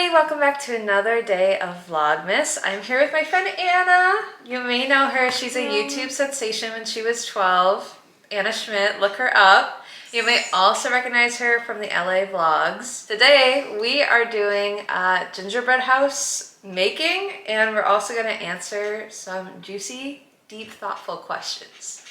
everybody, welcome back to another day of Vlogmas. I'm here with my friend Anna. You may know her. She's a YouTube sensation when she was 12. Anna Schmidt, look her up. You may also recognize her from the LA vlogs. Today we are doing gingerbread house making, and we're also going to answer some juicy, deep, thoughtful questions.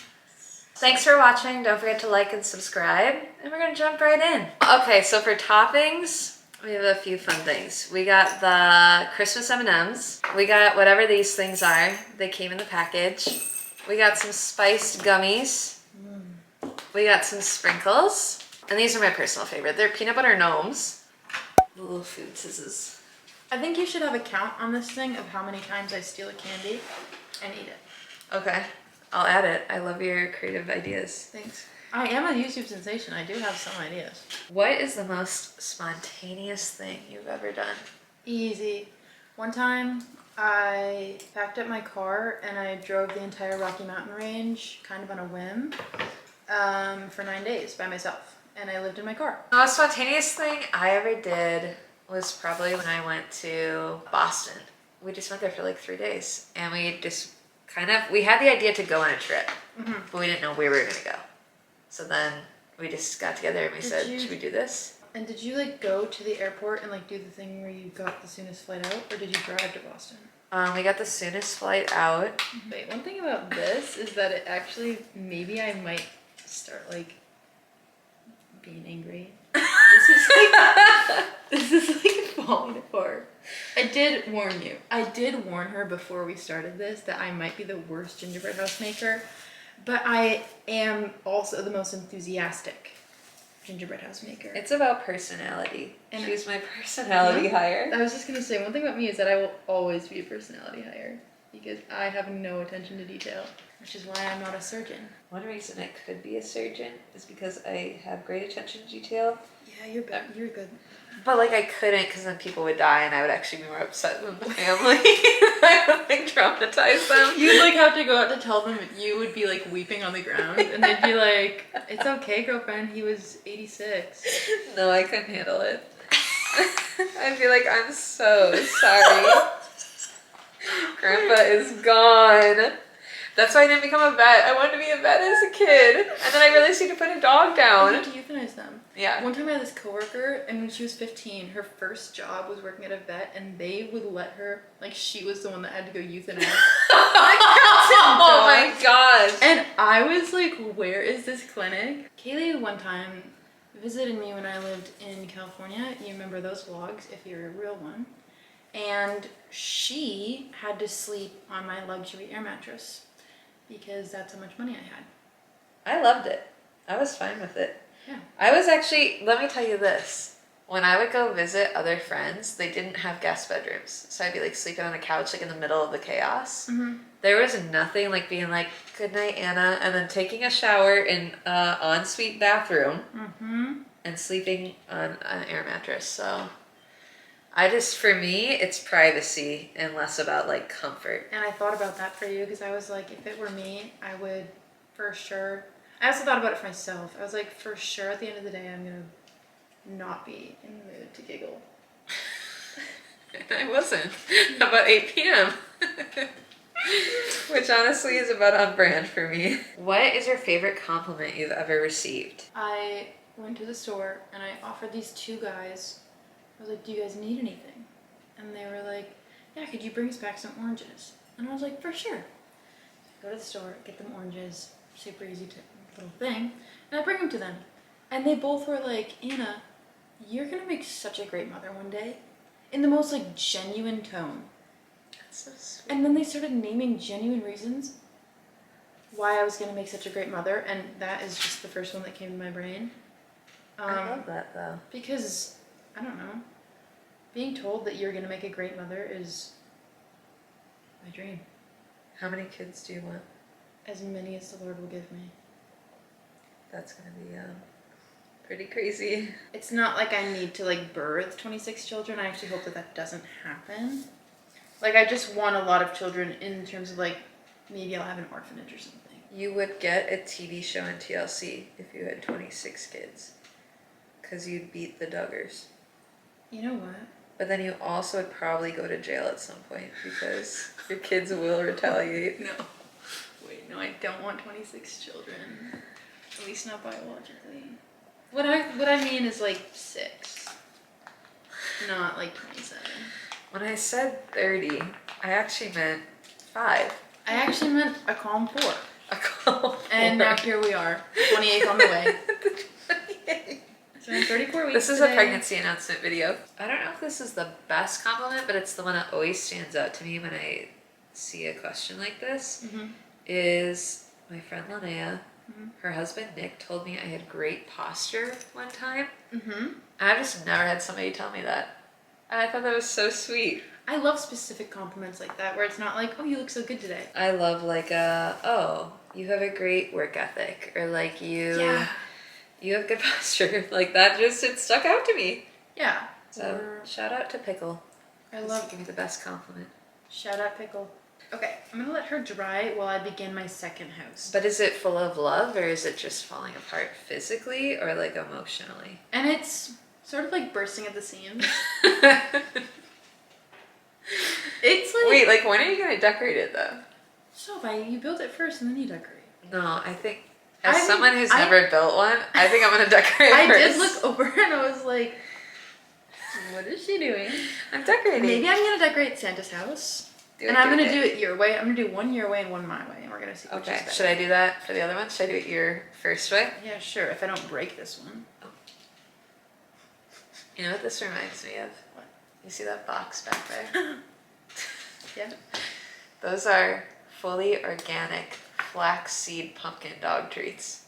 Thanks for watching. Don't forget to like and subscribe, and we're going to jump right in. Okay, so for toppings, we have a few fun things. We got the Christmas M&Ms. We got whatever these things are. They came in the package. We got some spiced gummies. We got some sprinkles. And these are my personal favorite. They're peanut butter gnomes. The little food scissors. I think you should have a count on this thing of how many times I steal a candy and eat it. Okay, I'll add it. I love your creative ideas. Thanks. I am a YouTube sensation. I do have some ideas. What is the most spontaneous thing you've ever done? Easy. One time I packed up my car and I drove the entire Rocky Mountain range kind of on a whim for 9 days by myself. And I lived in my car. The most spontaneous thing I ever did was probably when I went to Boston. We just went there for like 3 days, and we just we had the idea to go on a trip, but we didn't know where we were gonna go. So then we just got together and we said, should we do this? And did you like go to the airport and like do the thing where you got the soonest flight out, or did you drive to Boston? We got the soonest flight out. Wait, one thing about this is that it actually, maybe I might start like being angry. This is like falling apart. I did warn you. I did warn her before we started this that I might be the worst gingerbread house maker, but I am also the most enthusiastic gingerbread house maker. It's about personality. And she's my personality hire. I was just gonna say, one thing about me is that I will always be a personality hire because I have no attention to detail, which is why I'm not a surgeon. One reason I could be a surgeon is because I have great attention to detail. Yeah, you're good. But like I couldn't, because then people would die and I would actually be more upset than the family. I would like traumatize them. You'd like have to go out to tell them, you would be like weeping on the ground and they'd be like, it's okay, girlfriend, he was 86. No, I couldn't handle it. I'd be like, I'm so sorry. Grandpa is gone. That's why I didn't become a vet. I wanted to be a vet as a kid. And then I realized you had to put a dog down. You had to euthanize them. Yeah. One time I had this coworker, and when she was 15, her first job was working at a vet, and they would let her, like she was the one that had to go euthanize. Oh my gosh. And I was like, where is this clinic? Kaylee one time visited me when I lived in California. You remember those vlogs if you're a real one. And she had to sleep on my luxury air mattress because that's how much money I had. I loved it. I was fine with it. Yeah. I was actually, let me tell you this. When I would go visit other friends, they didn't have guest bedrooms. So I'd be like sleeping on the couch like in the middle of the chaos. There was nothing like being like, good night, Anna, and then taking a shower in an ensuite bathroom and sleeping on an air mattress. So for me, it's privacy and less about like comfort. And I thought about that for you because I was like, if it were me, I would for sure. I also thought about it for myself. I was like, for sure at the end of the day, I'm going to not be in the mood to giggle. I wasn't. About 8 p.m. Which honestly is about on brand for me. What is your favorite compliment you've ever received? I went to the store and I offered these two guys, I was like, do you guys need anything? And they were like, yeah, could you bring us back some oranges? And I was like, for sure. So I go to the store, get them oranges, super easy little thing, and I bring them to them. And they both were like, Anna, you're gonna make such a great mother one day. In the most like genuine tone. That's so sweet. And then they started naming genuine reasons why I was gonna make such a great mother, and that is just the first one that came to my brain. I love that though. Because, I don't know, being told that you're gonna make a great mother is my dream. How many kids do you want? As many as the Lord will give me. That's gonna be pretty crazy. It's not like I need to like birth 26 children. I actually hope that that doesn't happen. Like I just want a lot of children in terms of like, maybe I'll have an orphanage or something. You would get a TV show on TLC if you had 26 kids. Because you'd beat the Duggars. You know what? But then you also would probably go to jail at some point because your kids will retaliate. No. Wait, no, I don't want 26 children. At least not biologically. What I mean is like 6. Not like 27. When I said 30, I actually meant 5. I actually meant a calm 4. A calm 4. And now here we are, 28 on the way. So in 34 weeks This is today. a pregnancy announcement video. I don't know if this is the best compliment, but it's the one that always stands out to me when I see a question like this. Is my friend Linnea, her husband Nick told me I had great posture one time. I've just never had somebody tell me that. And I thought that was so sweet. I love specific compliments like that where it's not like, oh, you look so good today. I love like oh, you have a great work ethic, or like you have good posture. Like that it stuck out to me. Yeah. So shout out to Pickle. I love give me the best compliment. Shout out Pickle. Okay, I'm gonna let her dry while I begin my second house. But is it full of love, or is it just falling apart physically or like emotionally? And it's sort of like bursting at the seams. It's like... Wait, like when are you gonna decorate it though? So you build it first and then you decorate. No, I think as someone who's never built one, I think I'm gonna decorate I first. did look over and I was like, what is she doing? I'm decorating. Maybe I'm gonna decorate Santa's house. I'm gonna do it your way. I'm gonna do one your way and one my way, and we're gonna see which is better. Should I do that for the other one? Should I do it your first way? Yeah, sure, if I don't break this one. Oh. You know what this reminds me of? What? You see that box back there? Yeah. Those are fully organic flaxseed pumpkin dog treats.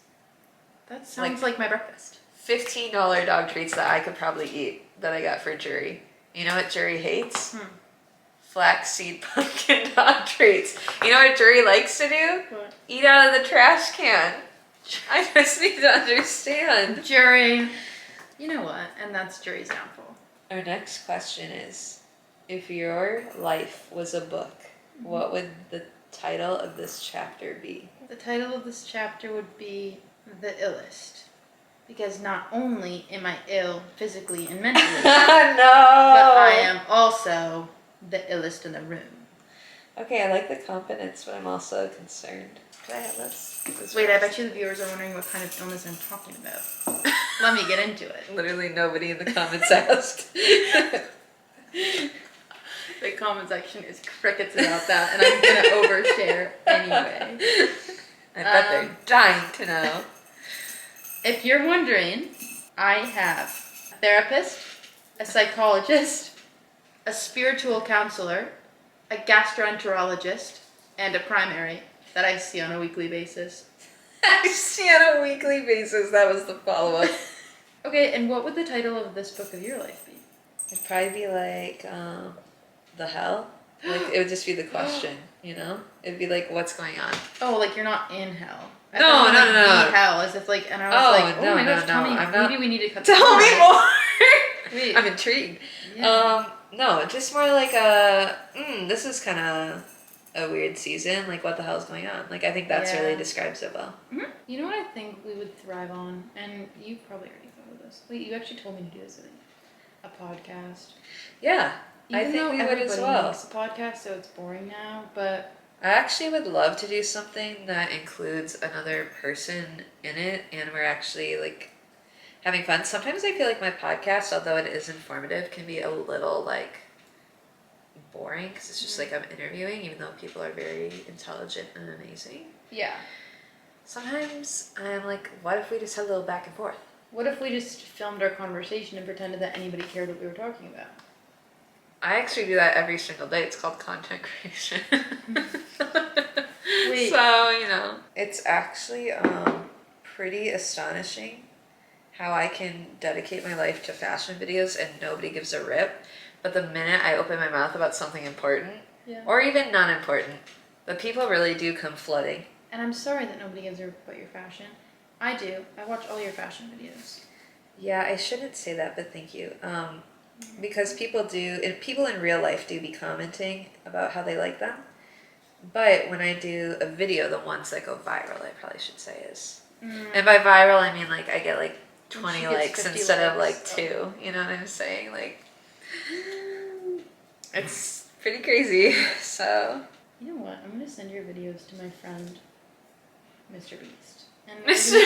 That sounds like my breakfast. $15 dog treats that I could probably eat that I got for Jury. You know what Jury hates? Flaxseed pumpkin dog treats. You know what Jury likes to do? What? Eat out of the trash can. I just need to understand. Jury. You know what? And that's Jury's downfall. Our next question is, if your life was a book, what would the title of this chapter be? The title of this chapter would be The Illest. Because not only am I ill physically and mentally, No! but I am also the illest in the room. Okay, I like the confidence, but I'm also concerned. Can I have this? Wait, I bet you the viewers are wondering what kind of illness I'm talking about. Let me get into it. Literally nobody in the comments asked. The comment section is crickets about that, and I'm gonna overshare anyway. I bet they're dying to know. If you're wondering, I have a therapist, a psychologist, a spiritual counselor, a gastroenterologist, and a primary that I see on a weekly basis. I see on a weekly basis. That was the follow-up. Okay, and what would the title of this book of your life be? It'd probably be like, the hell? Like, it would just be the question, you know? It'd be like, what's going on? Oh, like you're not in hell. I No, thought, no, no. The hell, as if like, and I was like, oh no, my no, gosh, no, tell me, I'm not- maybe we need to cut Tell me more! Wait. I'm intrigued. Yeah. No, just more like this is kind of a weird season. Like, what the hell is going on? Like, I think that's really describes it well. Mm-hmm. You know what I think we would thrive on? And you probably already thought of this. Wait, you actually told me to do this, I think. A podcast. Yeah, Even I think though we would as everybody well. makes a podcast, so it's boring now, but... I actually would love to do something that includes another person in it, and we're actually, like, having fun. Sometimes I feel like my podcast, although it is informative, can be a little, like, boring, because it's just like I'm interviewing, even though people are very intelligent and amazing. Yeah. Sometimes I'm like, what if we just had a little back and forth? What if we just filmed our conversation and pretended that anybody cared what we were talking about? I actually do that every single day. It's called content creation. Wait. So, you know, it's actually pretty astonishing how I can dedicate my life to fashion videos and nobody gives a rip. But the minute I open my mouth about something important, or even non-important, the people really do come flooding. And I'm sorry that nobody gives a rip about your fashion. I do. I watch all your fashion videos. Yeah, I shouldn't say that, but thank you. Because people do, and people in real life do be commenting about how they like them. But when I do a video, the ones that go viral, I probably should say is. And by viral, I mean like I get like 20 likes instead of like 2. You know what I'm saying? Like, It's pretty crazy. So You know what? I'm gonna send your videos to my friend, Mr. Beast. And Mr.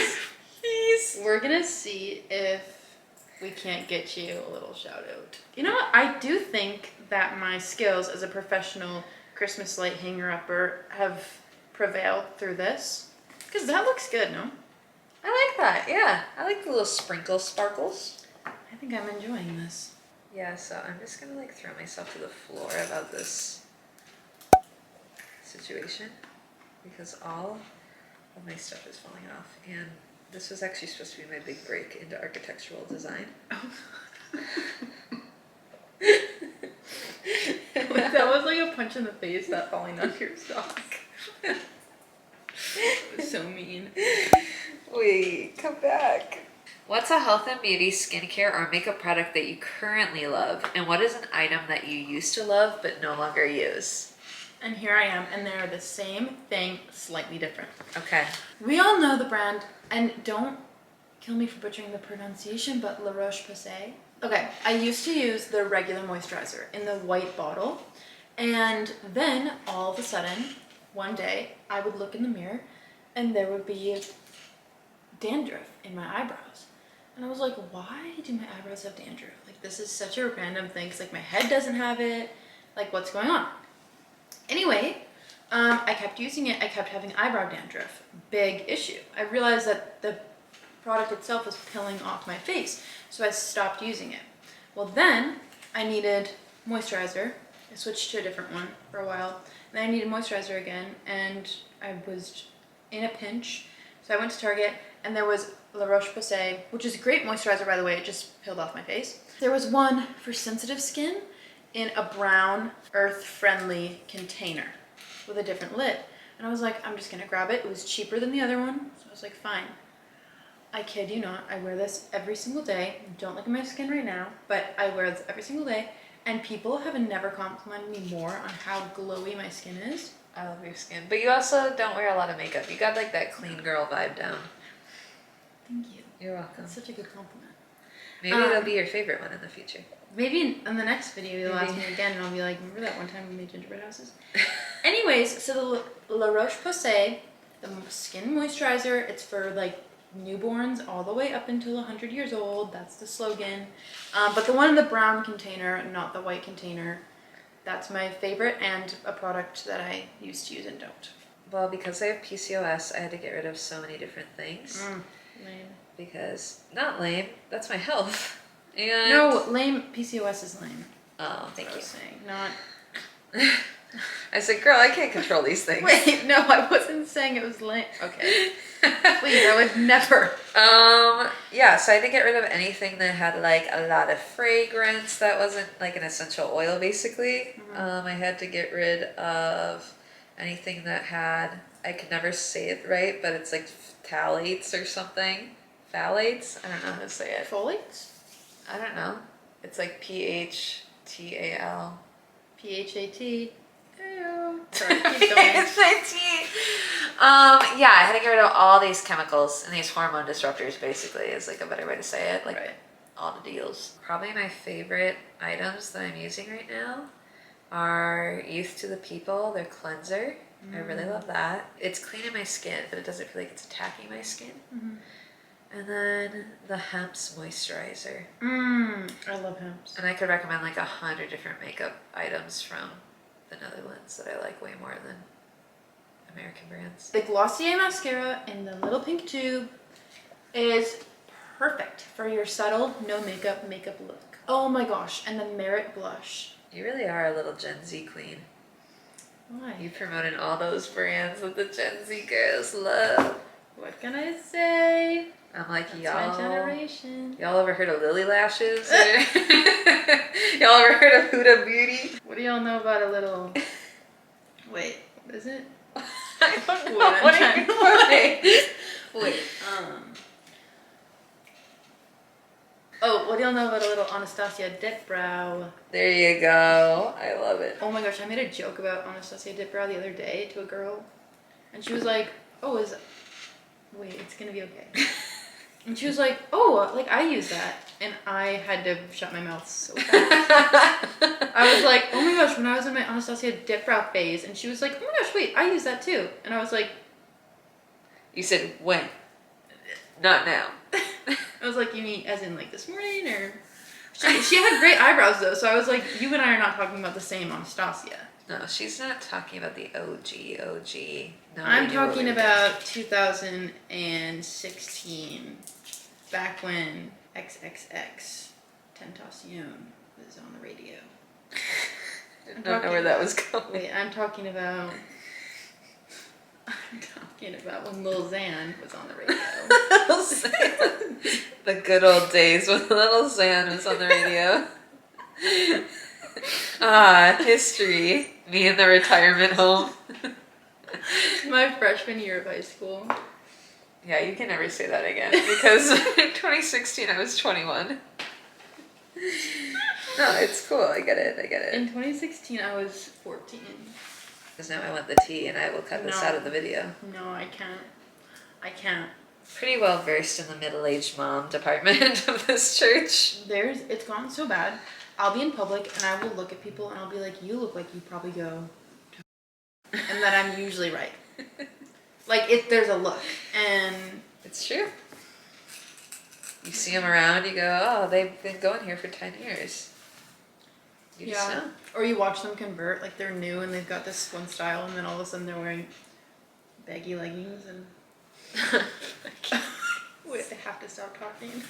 Beast. we're gonna see if we can't get you a little shout out. You know what? I do think that my skills as a professional Christmas light hanger-upper have prevailed through this. Because that looks good, no? I like that, yeah. I like the little sprinkle sparkles. I think I'm enjoying this. Yeah, so I'm just gonna like throw myself to the floor about this situation because all of my stuff is falling off, and this was actually supposed to be my big break into architectural design. That was like a punch in the face, that falling off your sock. It was so mean. Wait, come back. What's a health and beauty, skincare, or makeup product that you currently love? And what is an item that you used to love but no longer use? And here I am, and they're the same thing, slightly different. Okay. We all know the brand, and don't kill me for butchering the pronunciation, but La Roche-Posay. Okay, I used to use the regular moisturizer in the white bottle, and then all of a sudden, one day, I would look in the mirror, and there would be dandruff in my eyebrows. And I was like, why do my eyebrows have dandruff? Like, this is such a random thing, because like my head doesn't have it. Like, what's going on? Anyway, I kept using it. I kept having eyebrow dandruff. Big issue. I realized that the product itself was peeling off my face, so I stopped using it. Well, then I needed moisturizer. I switched to a different one for a while. And then I needed moisturizer again, and I was in a pinch. So I went to Target, and there was La Roche-Posay, which is a great moisturizer, by the way. It just peeled off my face. There was one for sensitive skin in a brown, earth-friendly container with a different lid. And I was like, I'm just gonna grab it. It was cheaper than the other one, so I was like, fine. I kid you not, I wear this every single day. Don't look at my skin right now, but I wear this every single day, and people have never complimented me more on how glowy my skin is. I love your skin. But you also don't wear a lot of makeup. You got like that clean girl vibe down. Thank you. You're welcome. That's such a good compliment. Maybe it'll be your favorite one in the future. Maybe in the next video you'll ask me again, and I'll be like, remember that one time we made gingerbread houses? Anyways, so the La Roche-Posay, the skin moisturizer, it's for like newborns all the way up until 100 years old. That's the slogan. But the one in the brown container, not the white container, that's my favorite, and a product that I used to use and don't. Well, because I have PCOS, I had to get rid of so many different things. Lame. Because, not lame, that's my health. And No, lame. PCOS is lame. Oh, thank you. Saying. Not. I said, girl, I can't control these things. Wait, no, I wasn't saying it was lame. Okay. Please, I would never. Yeah, so I had to get rid of anything that had like a lot of fragrance that wasn't like an essential oil, basically. I had to get rid of anything that had, I could never say it right, but it's like phthalates or something. Phthalates? I don't know how to say it. Folates? I don't know. It's like PHTAL. PHAT. Ew. Sorry, keep going. Yeah, I had to get rid of all these chemicals and these hormone disruptors, basically, is like a better way to say it. Like all the deals. Probably my favorite items that I'm using right now are Youth to the People, their cleanser. I really love that. It's cleaning my skin, but it doesn't feel like it's attacking my skin. And then the Hemp's moisturizer. I love Hemp's. And I could recommend like 100 different makeup items from the Netherlands that I like way more than American brands. The Glossier mascara in the little pink tube is perfect for your subtle, no makeup look. Oh my gosh, and the Merit blush. You really are a little Gen Z queen. Why? You promoting all those brands that the Gen Z girls love. What can I say? I'm like, That's y'all. my generation. Y'all ever heard of Lily Lashes? Y'all ever heard of Huda Beauty? What do y'all know about a little? Wait, what is it? I don't know. What are you doing? Wait. Oh, what do y'all know about a little Anastasia Dip Brow? There you go. I love it. Oh my gosh, I made a joke about Anastasia Dip Brow the other day to a girl, and she was like, "Oh, wait, it's gonna be okay." And she was like, "Oh, like I use that." and I had to shut my mouth so fast. I was like, oh my gosh, when I was in my Anastasia dip brow phase, and she was like, oh my gosh, wait, I use that too. And I was like... You said when? Not now. I was like, you mean as in like this morning, or... She had great eyebrows though, so I was like, you and I are not talking about the same Anastasia. No, she's not talking about the OG. No, I'm talking about 2016, back when XXX Tentacion was on the radio. I don't know where that was going. Wait, I'm talking about when Lil Xan was on the radio. Little Xan. The good old days when Little Xan was on the radio. History. Me in the retirement home. My freshman year of high school. Yeah, you can never say that again because in 2016 I was 21. No, it's cool. I get it. In 2016 I was 14. Because now I want the tea and I will cut this out of the video. No, I can't. Pretty well versed in the middle-aged mom department of this church. It's gone so bad. I'll be in public and I will look at people and I'll be like, you look like you probably go to... And then I'm usually right. Like, there's a look, and... It's true. You see them around, you go, oh, they've been going here for 10 years. You just know. Or you watch them convert, like they're new and they've got this one style, and then all of a sudden they're wearing baggy leggings, and... Wait, I have to stop talking.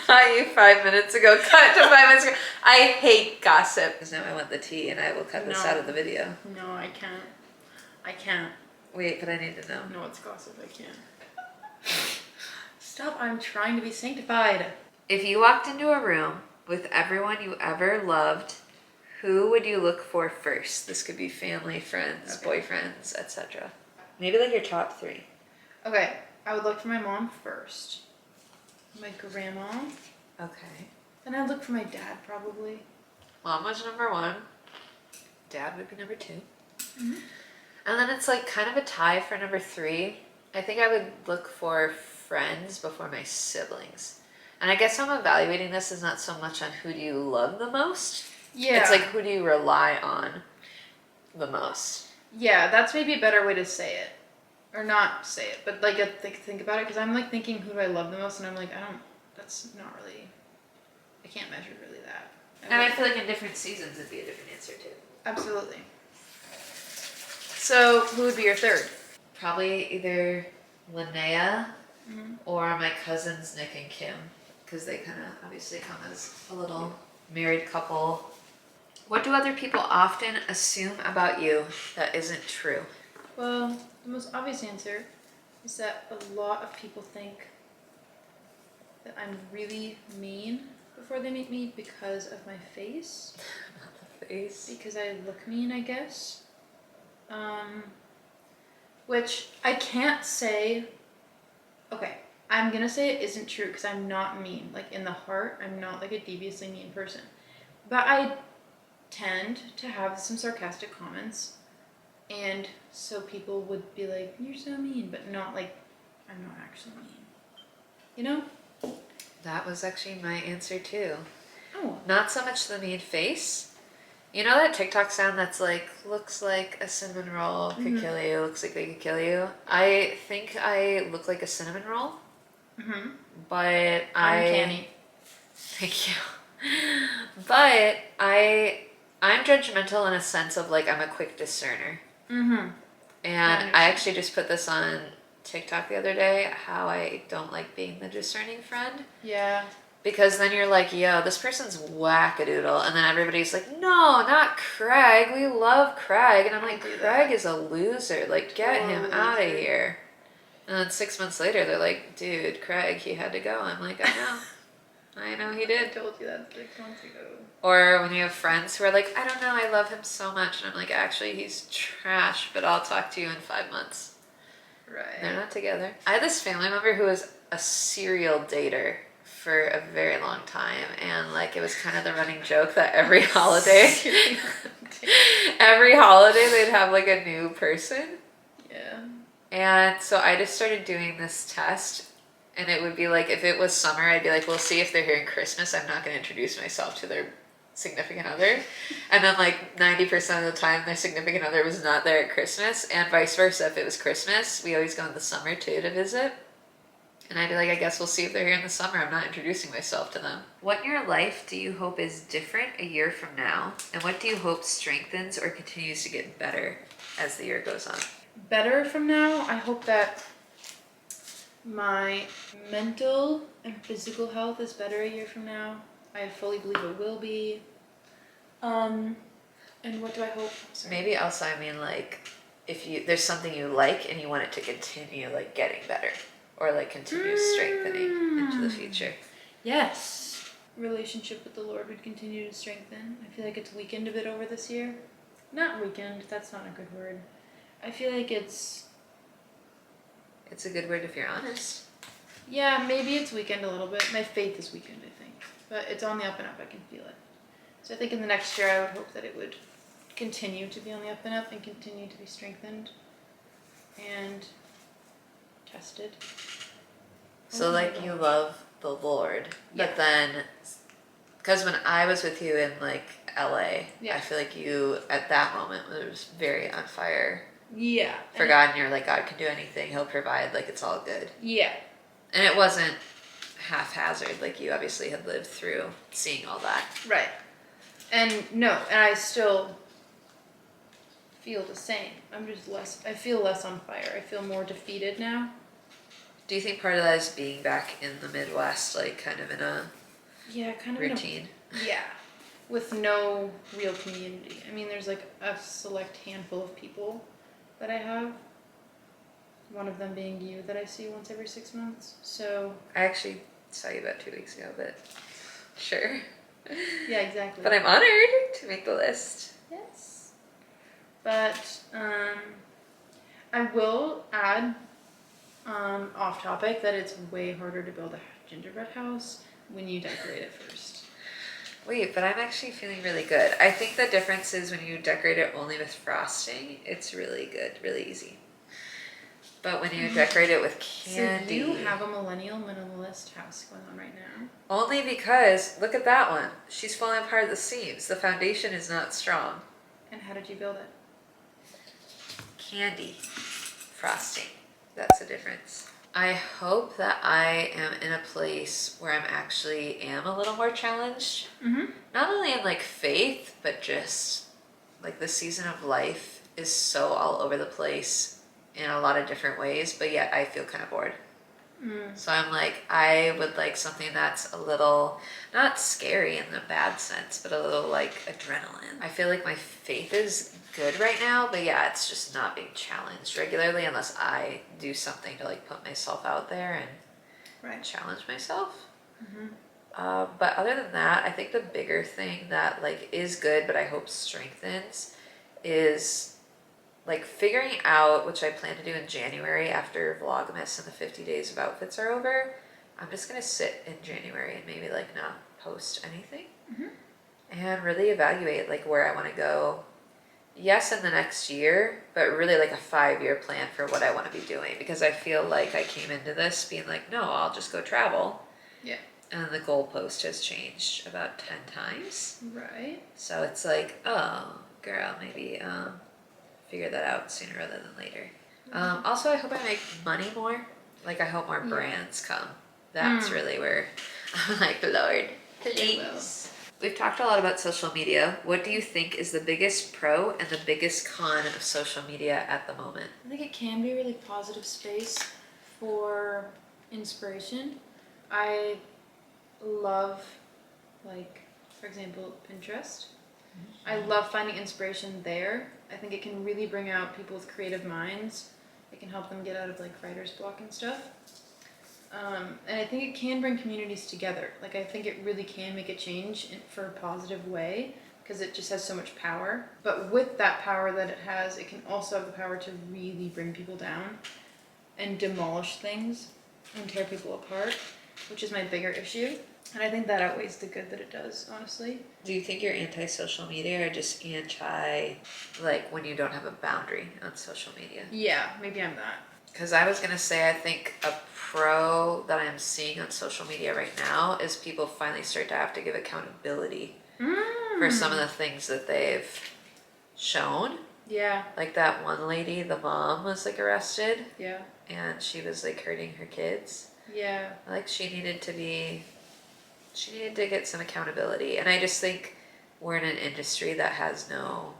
Not you 5 minutes ago. Cut to 5 minutes ago. I hate gossip. Because now I want the tea and I will cut this out of the video. No, I can't. Wait, but I need to know. No, it's gossip. I can't. Stop. I'm trying to be sanctified. If you walked into a room with everyone you ever loved, who would you look for first? This could be family, friends, boyfriends, etc. Maybe like your top 3. Okay, I would look for my mom first. My grandma. Okay. Then I'd look for my dad, probably. Mom was number 1. Dad would be number 2. Mm-hmm. And then it's like kind of a tie for number 3. I think I would look for friends before my siblings. And I guess I'm evaluating this as not so much on who do you love the most. Yeah. It's like who do you rely on the most. Yeah, that's maybe a better way to say it. Or not say it, but like think about it, because I'm like thinking who do I love the most, and I'm like, that's not really, I can't measure really that. And I feel like in different seasons it'd be a different answer too. Absolutely. So who would be your third? Probably either Linnea or my cousins Nick and Kim, because they kind of obviously come as a little married couple. What do other people often assume about you that isn't true? Well, the most obvious answer is that a lot of people think that I'm really mean before they meet me because of my face. Not the face. Because I look mean, I guess. Which I can't say... Okay, I'm gonna say it isn't true because I'm not mean. Like, in the heart, I'm not like a deviously mean person. But I tend to have some sarcastic comments. And so people would be like, you're so mean, but not like, I'm not actually mean. You know? That was actually my answer too. Oh. Not so much the mean face. You know that TikTok sound that's like, looks like a cinnamon roll could kill you, looks like they could kill you? I think I look like a cinnamon roll. Mm-hmm. But Uncanny. Thank you. But I'm judgmental in a sense of like, I'm a quick discerner. Mm-hmm. And I actually just put this on TikTok the other day, how I don't like being the discerning friend. Yeah. Because then you're like, yo, this person's wackadoodle. And then everybody's like, no, not Craig. We love Craig. And I'm like, Craig is a loser. Like, get him out of here. And then 6 months later, they're like, dude, Craig, he had to go. I'm like, I know. I know he did. I told you that 6 months ago. Or when you have friends who are like, I don't know, I love him so much. And I'm like, actually, he's trash, but I'll talk to you in 5 months. Right. They're not together. I had this family member who was a serial dater for a very long time. And like, it was kind of the running joke that every holiday, they'd have like a new person. Yeah. And so I just started doing this test And it would be like, if it was summer, I'd be like, we'll see if they're here in Christmas. I'm not going to introduce myself to their significant other. And then like 90% of the time, their significant other was not there at Christmas, and vice versa. If it was Christmas, we always go in the summer too to visit. And I'd be like, I guess we'll see if they're here in the summer. I'm not introducing myself to them. What in your life do you hope is different a year from now? And what do you hope strengthens or continues to get better as the year goes on? Better from now, I hope that my mental and physical health is better a year from now. I fully believe it will be. And what do I hope? Maybe also, I mean, like, if there's something you like and you want it to continue, like, getting better, or like continue strengthening into the future. Yes. Relationship with the Lord would continue to strengthen. I feel like it's weakened a bit over this year. Not weakened, that's not a good word. I feel like it's a good word if you're honest. Yeah, maybe it's weakened a little bit. My faith is weakened, I think. But it's on the up and up, I can feel it. So I think in the next year I would hope that it would continue to be on the up and up and continue to be strengthened and tested. So like you love the Lord, but then, because when I was with you in like LA, I feel like you at that moment was very on fire. Yeah. For God, and you're like, God can do anything, He'll provide, like it's all good. Yeah. And it wasn't haphazard, like you obviously had lived through seeing all that. Right. And I still feel the same. I feel less on fire. I feel more defeated now. Do you think part of that is being back in the Midwest, like kind of in a routine? With no real community. I mean, there's like a select handful of people that I have. One of them being you that I see once every 6 months. So I actually saw you about 2 weeks ago, but sure. Yeah, exactly. But I'm honored to make the list. Yes. But I will add, off topic, that it's way harder to build a gingerbread house when you decorate it first. Wait, but I'm actually feeling really good. I think the difference is when you decorate it only with frosting, it's really good, really easy. But when you decorate it with candy... So you have a millennial minimalist house going on right now? Only because, look at that one. She's falling apart at the seams. The foundation is not strong. And how did you build it? Candy. Frosting. That's the difference. I hope that I am in a place where I'm actually am a little more challenged. Mm-hmm. Not only in like faith, but just like the season of life is so all over the place in a lot of different ways, but yet I feel kind of bored. So I'm like, I would like something that's a little, not scary in the bad sense, but a little like adrenaline. I feel like my faith is good right now, but yeah, it's just not being challenged regularly unless I do something to like put myself out there and challenge myself. But other than that, I think the bigger thing that like is good, but I hope strengthens, is like figuring out, which I plan to do in January after Vlogmas and the 50 days of outfits are over. I'm just gonna sit in January and maybe like not post anything and really evaluate like where I want to go. Yes, in the next year, but really like a 5-year plan for what I want to be doing, because I feel like I came into this being like, no, I'll just go travel. Yeah. And the goalpost has changed about 10 times. Right. So it's like, oh, girl, maybe figure that out sooner rather than later. Also, I hope I make money more. Like, I hope more brands come. That's really where I'm like, Lord, please. We've talked a lot about social media. What do you think is the biggest pro and the biggest con of social media at the moment? I think it can be a really positive space for inspiration. I love, like, for example, Pinterest. I love finding inspiration there. I think it can really bring out people with creative minds. It can help them get out of like writer's block and stuff. And I think it can bring communities together. Like, I think it really can make a change for a positive way, because it just has so much power. But with that power that it has, it can also have the power to really bring people down and demolish things and tear people apart, which is my bigger issue. And I think that outweighs the good that it does, honestly. Do you think you're anti-social media or just anti, like, when you don't have a boundary on social media? Yeah, maybe I'm that. Because I was gonna say, I think a pro that I'm seeing on social media right now is people finally start to have to give accountability for some of the things that they've shown. Yeah. Like that one lady, the mom was like arrested. Yeah. And she was like hurting her kids. Yeah. Like she needed to get some accountability. And I just think we're in an industry that has no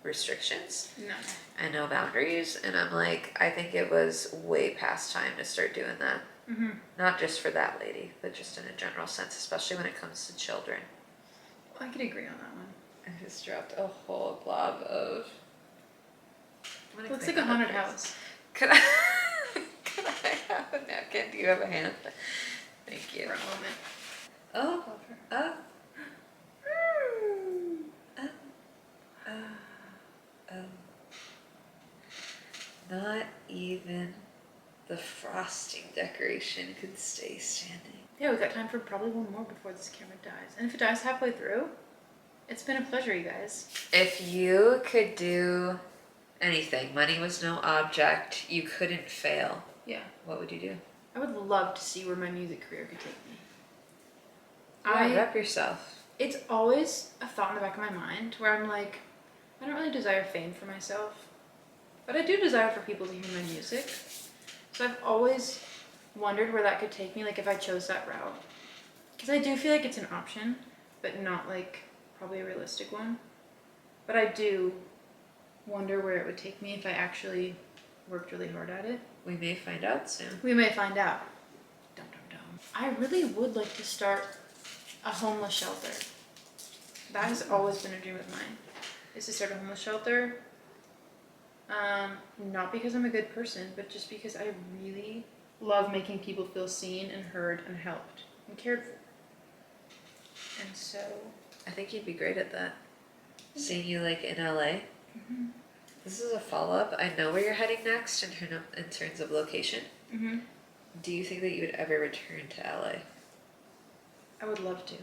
restrictions. No. And no boundaries. And I'm like, I think it was way past time to start doing that. Mm-hmm. Not just for that lady, but just in a general sense, especially when it comes to children. I could agree on that one. I just dropped a whole blob of... Looks like a haunted house. Could I have a napkin? Do you have a hand? Thank you. For a moment. Oh. Oh. Not even the frosting decoration could stay standing. Yeah, we've got time for probably one more before this camera dies. And if it dies halfway through, it's been a pleasure, you guys. If you could do anything, money was no object, you couldn't fail, Yeah. what would you do? I would love to see where my music career could take me. Yeah, rep yourself. It's always a thought in the back of my mind where I'm like, I don't really desire fame for myself, but I do desire for people to hear my music. So I've always wondered where that could take me, like if I chose that route. Because I do feel like it's an option, but not like probably a realistic one. But I do wonder where it would take me if I actually worked really hard at it. We may find out soon. We may find out. Dum dum dum. I really would like to start a homeless shelter. That has always been a dream of mine, is to start a homeless shelter. Not because I'm a good person, but just because I really love making people feel seen and heard and helped and cared for. And so... I think you'd be great at that. Seeing you like in LA. Mm-hmm. This is a follow-up. I know where you're heading next in terms of location. Mm-hmm. Do you think that you would ever return to LA? I would love to.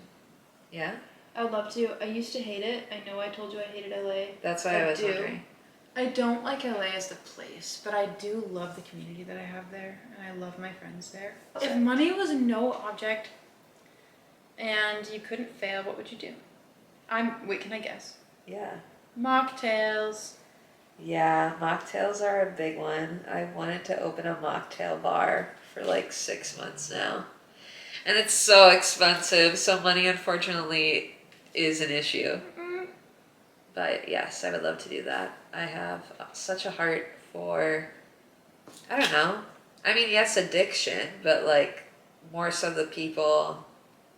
Yeah? I would love to. I used to hate it. I know I told you I hated LA. That's why I was wondering. I don't like LA as the place, but I do love the community that I have there, and I love my friends there. If money was no object and you couldn't fail, what would you do? Wait, can I guess? Yeah. Mocktails. Yeah, mocktails are a big one. I've wanted to open a mocktail bar for like 6 months now. And it's so expensive, so money unfortunately is an issue. But yes, I would love to do that. I have such a heart for, I don't know. I mean, yes, addiction, but like more so the people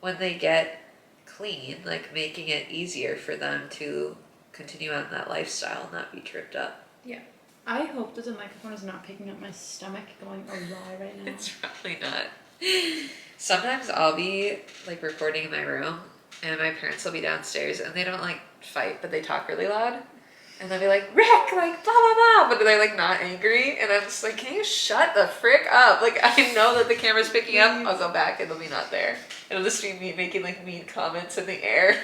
when they get clean, like making it easier for them to continue on that lifestyle and not be tripped up. Yeah. I hope that the microphone is not picking up my stomach going awry right now. It's probably not. Sometimes I'll be like recording in my room and my parents will be downstairs and they don't like fight, but they talk really loud. And they'll be like, Rick, like blah, blah, blah. But they're like not angry. And I'm just like, can you shut the frick up? Like I know that the camera's picking up. I'll go back and it'll be not there. It'll just be me making like mean comments in the air.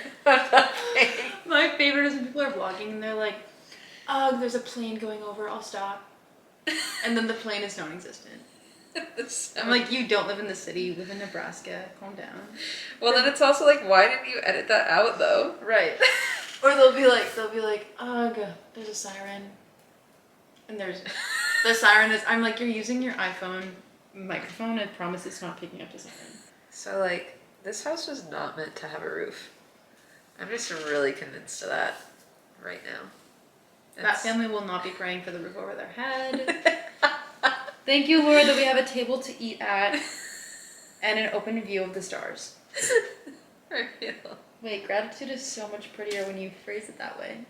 My favorite is when people are vlogging and they're like, oh, there's a plane going over, I'll stop. And then the plane is non-existent. I'm like, you don't live in the city, you live in Nebraska, calm down. Well, then it's also like, why didn't you edit that out though? Right. Or they'll be like, ugh, there's a siren. And the siren is, I'm like, you're using your iPhone microphone, I promise it's not picking up the siren. So like, this house was not meant to have a roof. I'm just really convinced of that right now. That family will not be praying for the roof over their head. Thank you, Lord, that we have a table to eat at and an open view of the stars. For real. Wait, gratitude is so much prettier when you phrase it that way.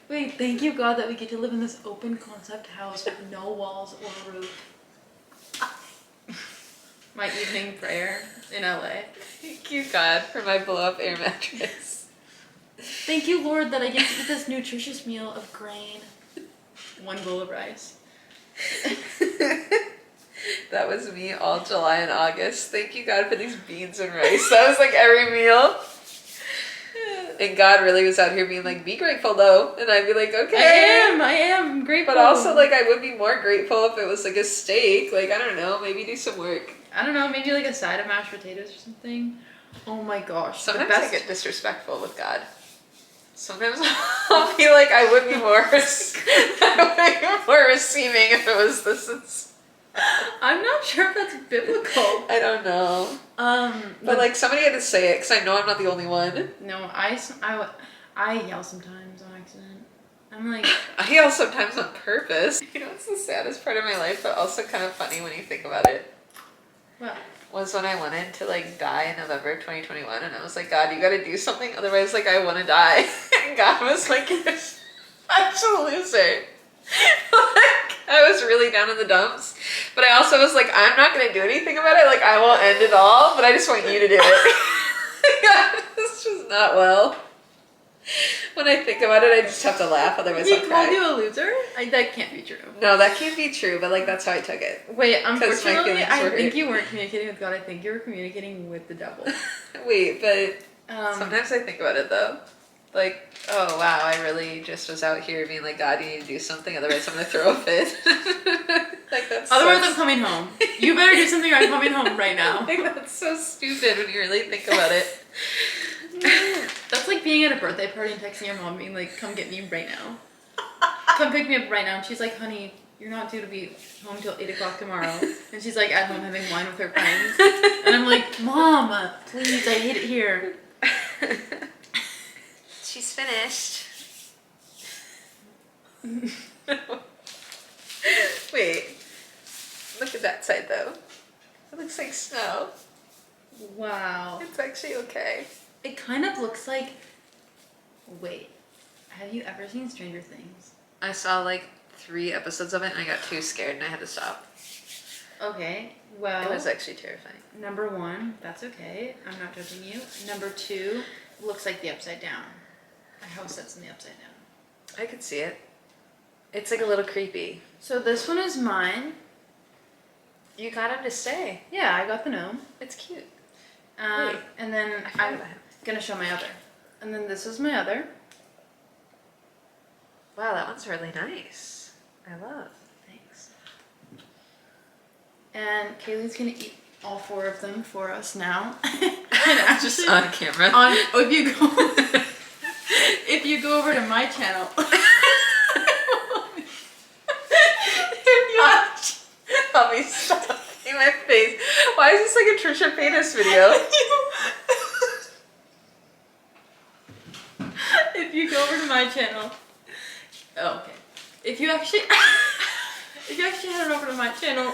Wait, thank you, God, that we get to live in this open concept house with no walls or roof. My evening prayer in LA. Thank you, God, for my blow-up air mattress. Thank you, Lord, that I get to eat this nutritious meal of grain. 1 bowl of rice. That was me all July and August. Thank you, God, for these beans and rice. That was like every meal. And God really was out here being like, be grateful though. And I'd be like, okay. I am grateful. But also, like, I would be more grateful if it was like a steak. Like, I don't know, maybe do some work. I don't know, maybe like a side of mashed potatoes or something. Oh my gosh. Sometimes I get disrespectful with God. Sometimes I'll be like, I would be more, I would be more receiving if it was this. I'm not sure if that's biblical. I don't know. But like somebody had to say it because I know I'm not the only one. No, I yell sometimes on accident. I'm like... I yell sometimes on purpose. You know, it's the saddest part of my life, but also kind of funny when you think about it. What? Was when I wanted to like die in November 2021 and I was like, God, you gotta do something, otherwise like I want to die. And God was like, you're such a loser. Like, I was really down in the dumps, but I also was like, I'm not gonna do anything about it, like I won't end it all, but I just want you to do it. God, it's just not well. When I think about it, I just have to laugh, otherwise I'll cry. He called you a loser? That can't be true. No, that can't be true, but like that's how I took it. Wait, unfortunately, I think hurt. you weren't communicating with God. I think you were communicating with the devil. Wait, but sometimes I think about it though. Like, oh wow, I really just was out here being like, God, you need to do something, otherwise I'm gonna throw a fit. Like that's otherwise I'm coming home. You better do something or I'm coming home right now. Like that's so stupid when you really think about it. That's like being at a birthday party and texting your mom being like, come get me right now. Come pick me up right now. And she's like, honey, you're not due to be home till 8 o'clock tomorrow. And she's like at home having wine with her friends. And I'm like, Mom, please, I hate it here. She's finished. Wait, look at that side though. It looks like snow. Wow. It's actually okay. It kind of looks like, wait, have you ever seen Stranger Things? I saw like 3 episodes of it and I got too scared and I had to stop. Okay, well. It was actually terrifying. Number 1, that's okay. I'm not judging you. Number 2, looks like the Upside Down. A house that's in the Upside Down. I could see it. It's like a little creepy. So this one is mine. You got him to stay. Yeah, I got the gnome. It's cute. And then I'm about him. gonna show my other. And then this is my other. Wow, that one's really nice. I love. Thanks. And Kaylee's gonna eat all 4 of them for us now. And actually, just on camera. If you go over to my channel. Help me stop in my face. Why is this like a Trisha Paytas video? If you go over to my channel. Oh, okay. If you actually head over to my channel,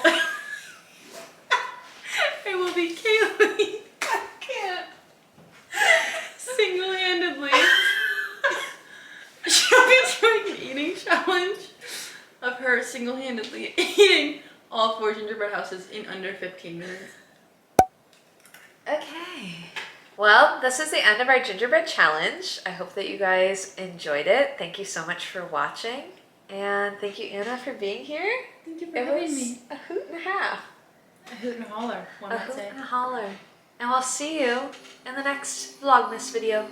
it will be Kaylee. I can't. Single-handedly. She'll be doing an eating challenge of her single-handedly eating all 4 gingerbread houses in under 15 minutes. Okay. Well, this is the end of our gingerbread challenge. I hope that you guys enjoyed it. Thank you so much for watching. And thank you, Anna, for being here. Thank you for having me. A hoot and a half. A hoot and a holler, one A might hoot say. and a holler. And we'll see you in the next Vlogmas video.